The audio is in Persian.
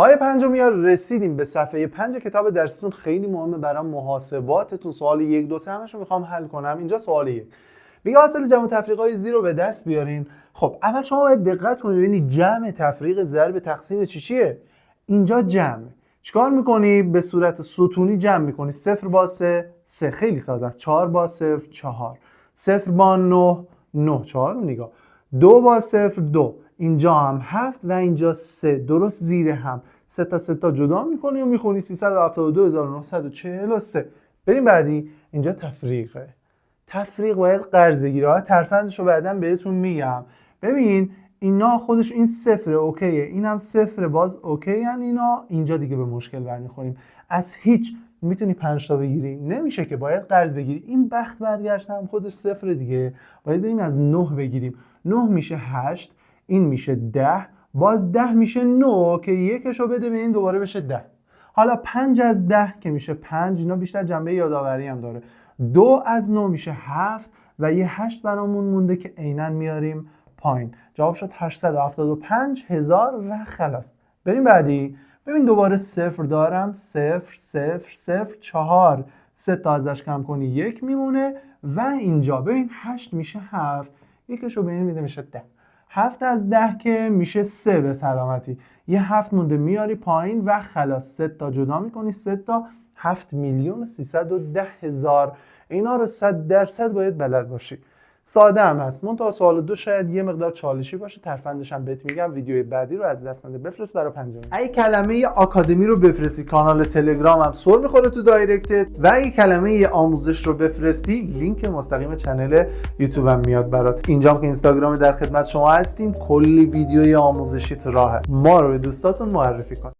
پای پنجم یا رسیدیم به صفحه 5 کتاب درستون. خیلی مهمه برای محاسباتتون. سوال 1 2 3 همشو میخوام حل کنم. اینجا سوال 1 میگه حاصل جمع تفریق‌های زیر رو به دست بیارین. خب اول شما باید دقت کنید ببینید جمع تفریق ضرب تقسیم چیه. اینجا جمع چیکار میکنی؟ به صورت ستونی جمع میکنی. 0 با 3 3 خیلی ساده است. 4 با 0 4 0 با 9 9 4 رو نگاه. 2 با 0 2 اینجا هم 7 و اینجا 3 درست زیر هم. 3 تا جدا میکنی و میخونی 372943. بریم بعدی. اینجا تفریقه. تفریق باید قرض بگیره. ترفندش رو بعداً بهتون میگم. ببین اینا خودش این صفره اوکیه، این هم صفره باز اوکی، یعنی اینا اینجا دیگه به مشکل برمیخوریم. از هیچ میتونی 5 تا بگیری نمیشه که، باید قرض بگیری. این بخت برگشت هم خودش صفره دیگه، باید بریم از 9 بگیریم. 9 میشه 8، این میشه 10، باز 10 میشه 9 که یکشو بده به این دوباره بشه 10. حالا 5 از 10 که میشه 5، اینا بیشتر جنبه یادآوری هم داره. 2 از 9 میشه 7 و یه 8 برامون مونده که عیناً میاریم پایین. جواب شد 875,000 و خلاص. بریم بعدی. ببین دوباره صفر دارم. 0 0 0 4 3 تا ازش کم کنی 1 میمونه و اینجا ببین 8 میشه 7، یکشو به این میده میشه 10. 7 از 10 که میشه 3 به سلامتی. یه 7 مونده میاری پایین و خلاص. 3 تا جدا میکنی 3 تا 7,310,000. اینا رو 100% باید بلد باشی. ساده هم هست. منتها سوال 2 شاید یه مقدار چالشی باشه. ترفندش هم بهت میگم. ویدیوی بعدی رو از دست نده. بفرست برای پنجم. اگه کلمه آکادمی رو بفرستی کانال تلگرام هم سر میخوره تو دایرکتت، و اگه کلمه آموزش رو بفرستی لینک مستقیم چنل یوتیوب هم میاد برات. اینجام که اینستاگرام در خدمت شما هستیم. کلی ویدیوی آموزشی تو راهه. ما رو به دوستاتون معرفی کن.